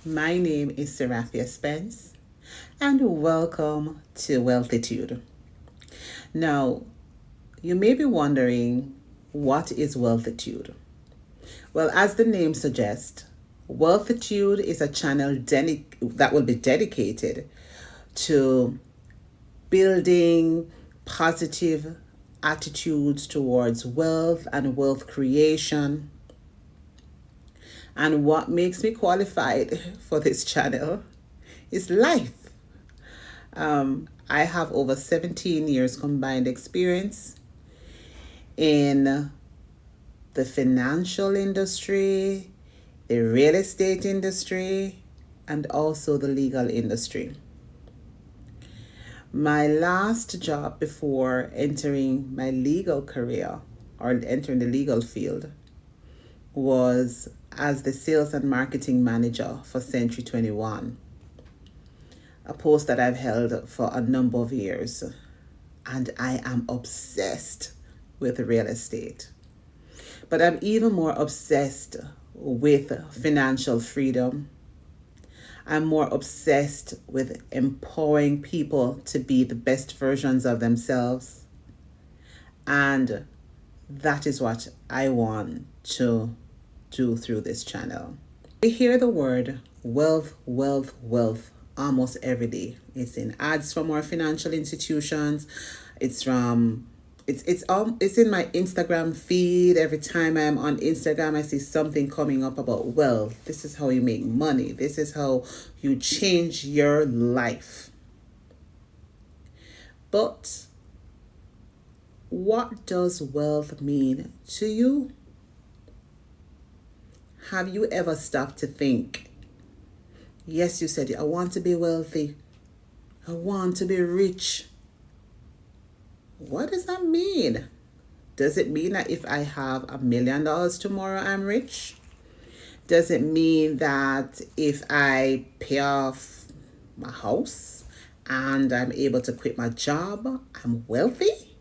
My name is Seraphia Spence, and welcome to Wealthitude. Now, you may be wondering, what is Wealthitude? Well, as the name suggests, Wealthitude is a channel that will be dedicated to building positive attitudes towards wealth and wealth creation. And what makes me qualified for this channel is life. I have over 17 years combined experience in the financial industry, the real estate industry, and also the legal industry. My last job before entering my legal career or entering the legal field was as the sales and marketing manager for Century 21, a post that I've held for a number of years. And I am obsessed with real estate. But I'm even more obsessed with financial freedom. I'm more obsessed with empowering people to be the best versions of themselves. And that is what I want to do through this channel. We hear the word wealth, wealth, wealth almost every day. It's in ads from our financial institutions. It's in my Instagram feed. Every time I'm on Instagram, I see something coming up about wealth. This is how you make money. This is how you change your life. But what does wealth mean to you? Have you ever stopped to think? Yes, you said, I want to be wealthy. I want to be rich. What does that mean? Does it mean that if I have $1 million tomorrow, I'm rich? Does it mean that if I pay off my house and I'm able to quit my job, I'm wealthy?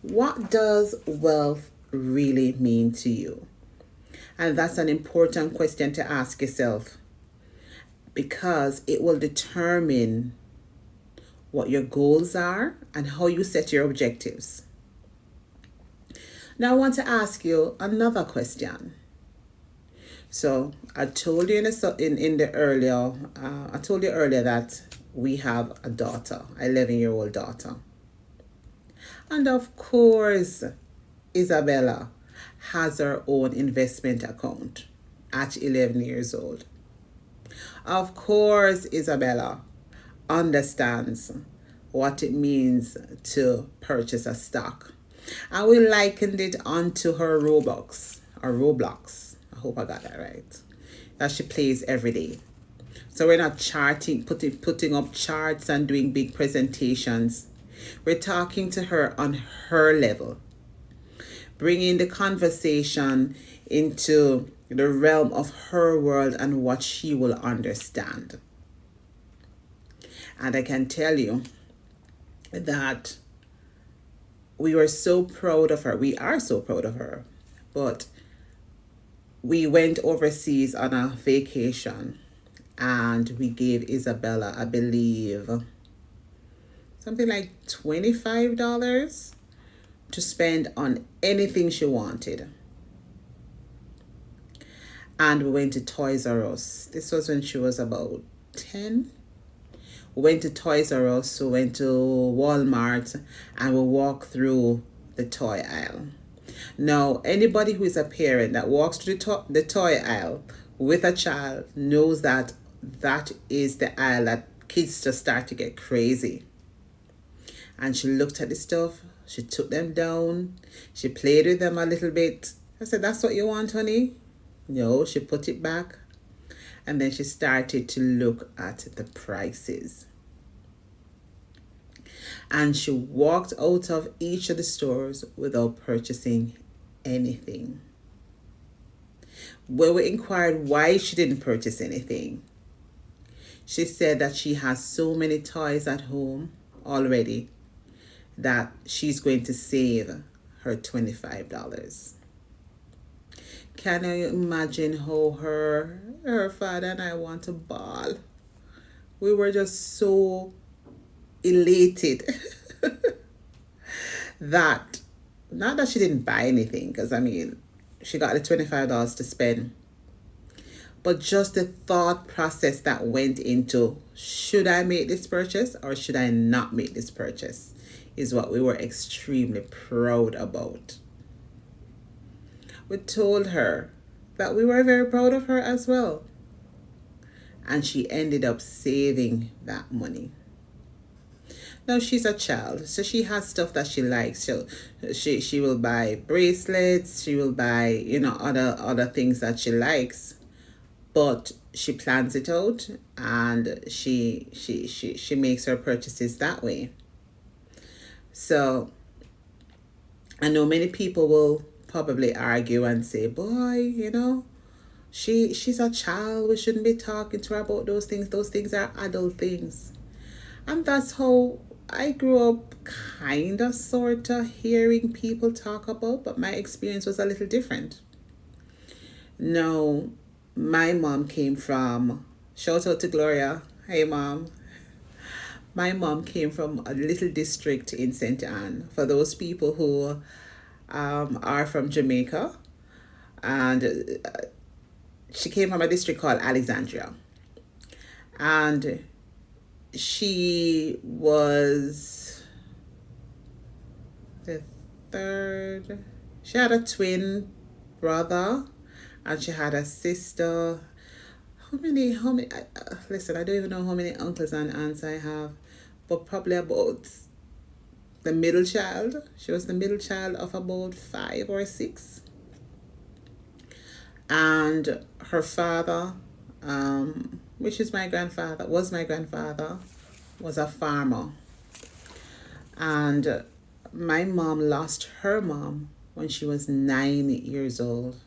What does wealth really mean to you? And that's an important question to ask yourself, because it will determine what your goals are and how you set your objectives. Now I want to ask you another question. So I told you I told you earlier that we have a daughter, an 11-year-old daughter. And of course, Isabella has her own investment account at 11 years old. Of course, Isabella understands what it means to purchase a stock. And we likened it onto her Roblox. I hope I got that right. That she plays every day. So we're not putting up charts and doing big presentations. We're talking to her on her level, bringing the conversation into the realm of her world and what she will understand. And I can tell you that we were so proud of her. We are so proud of her. But we went overseas on a vacation and we gave Isabella, I believe, something like $25 to spend on anything she wanted. And we went to Toys R Us. This was when she was about 10. We went to Toys R Us, we went to Walmart, and we walked through the toy aisle. Now, anybody who is a parent that walks through the toy aisle with a child knows that that is the aisle that kids just start to get crazy. And she looked at the stuff, she took them down, she played with them a little bit. I said, that's what you want, honey? No, she put it back. And then she started to look at the prices. And she walked out of each of the stores without purchasing anything. When we inquired why she didn't purchase anything, she said that she has so many toys at home already that she's going to save her $25. Can you imagine how her father and I want to ball? We were just so elated that, not that she didn't buy anything, because I mean, she got the $25 to spend, but just the thought process that went into, should I make this purchase or should I not make this purchase, is what we were extremely proud about. We told her that we were very proud of her as well. And she ended up saving that money. Now she's a child, so she has stuff that she likes. She will buy bracelets, she will buy, other things that she likes. But she plans it out, and she makes her purchases that way. So I know many people will probably argue and say, boy, she's a child, we shouldn't be talking to her about those things. Those things are adult things. And that's how I grew up, kind of, sort of, hearing people talk about, but my experience was a little different. Now, my mom came from, shout out to Gloria, hey mom. My mom came from a little district in St. Anne. For those people who are from Jamaica, and she came from a district called Alexandria. And she was the third. She had a twin brother, and she had a sister. How many, listen, I don't even know how many uncles and aunts I have, but probably about the middle child. She was the middle child of about 5 or 6. And her father, which is my grandfather, was a farmer. And my mom lost her mom when she was 9 years old.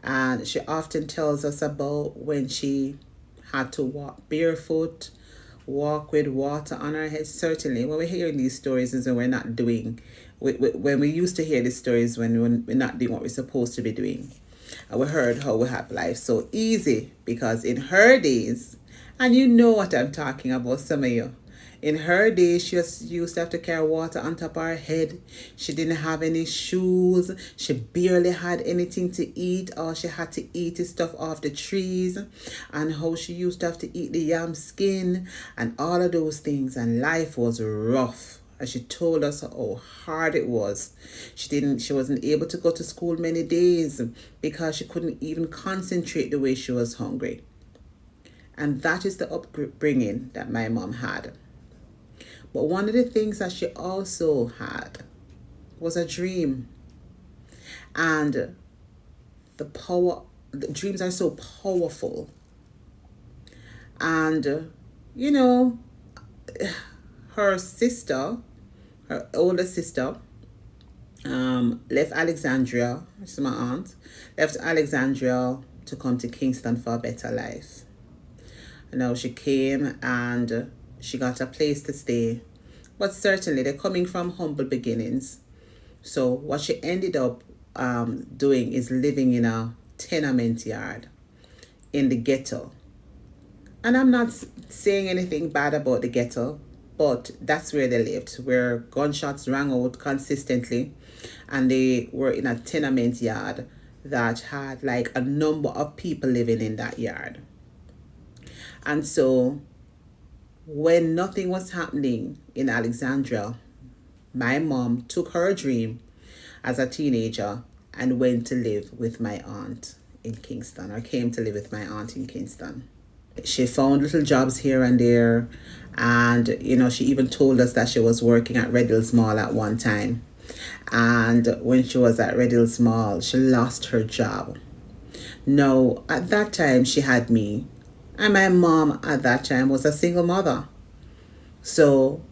And she often tells us about when she had to walk barefoot, walk with water on her head. Certainly, when we're hearing these stories is when we're not doing, when we used to hear these stories when we're not doing what we're supposed to be doing. And we heard how we have life so easy, because in her days, and you know what I'm talking about, some of you, in her days, she used to have to carry water on top of her head. She didn't have any shoes. She barely had anything to eat. All she had to eat is stuff off the trees. And how she used to have to eat the yam skin and all of those things. And life was rough. And she told us how hard it was. She wasn't able to go to school many days because she couldn't even concentrate the way she was hungry. And that is the upbringing that my mom had. But one of the things that she also had was a dream. And the dreams are so powerful. And, her sister, her older sister, left Alexandria, which is my aunt, left Alexandria to come to Kingston for a better life. Now she came and she got a place to stay. But certainly they're coming from humble beginnings. So what she ended up doing is living in a tenement yard in the ghetto. And I'm not saying anything bad about the ghetto, but that's where they lived, where gunshots rang out consistently. And they were in a tenement yard that had like a number of people living in that yard. And so when nothing was happening in Alexandria, my mom took her dream as a teenager and went to live with my aunt in Kingston, or came to live with my aunt in Kingston. She found little jobs here and there, and she even told us that she was working at Red Hills Mall at one time. And when she was at Red Hills Mall, she lost her job. Now, at that time, she had me. And my mom at that time was a single mother. So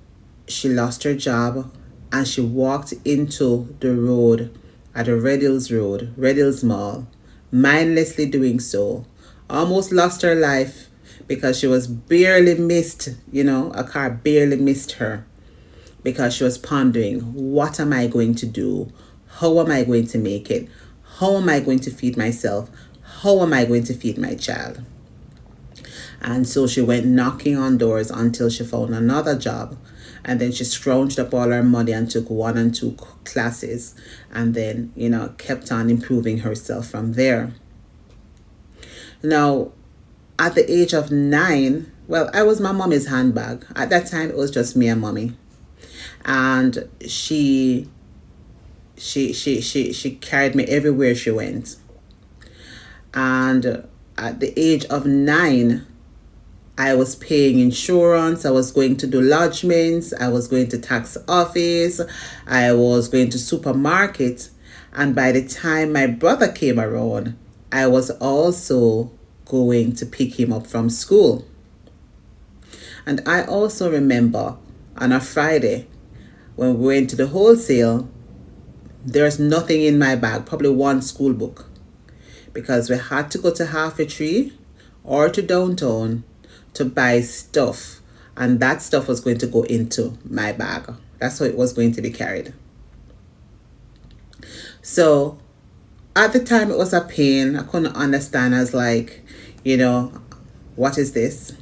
she lost her job and she walked into the road at the Red Hills Mall, mindlessly doing so. Almost lost her life because she was barely missed, a car barely missed her because she was pondering, what am I going to do? How am I going to make it? How am I going to feed myself? How am I going to feed my child? And so she went knocking on doors until she found another job. And then she scrounged up all her money and took 1 and 2 classes. And then, kept on improving herself from there. Now, at the age of 9, well, I was my mommy's handbag. At that time, it was just me and mommy. And she carried me everywhere she went. And at the age of 9, I was paying insurance, I was going to do lodgements, I was going to tax office, I was going to supermarket. And by the time my brother came around, I was also going to pick him up from school. And I also remember on a Friday when we went to the wholesale, there's nothing in my bag, probably one school book, because we had to go to Half a Tree or to downtown to buy stuff, and that stuff was going to go into my bag. That's how it was going to be carried. So at the time it was a pain. I couldn't understand. I was like, what is this?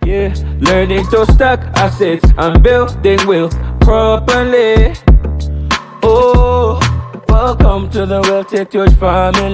Yeah, learning to stack assets and building wealth properly. Oh, welcome to the Wealthitude family.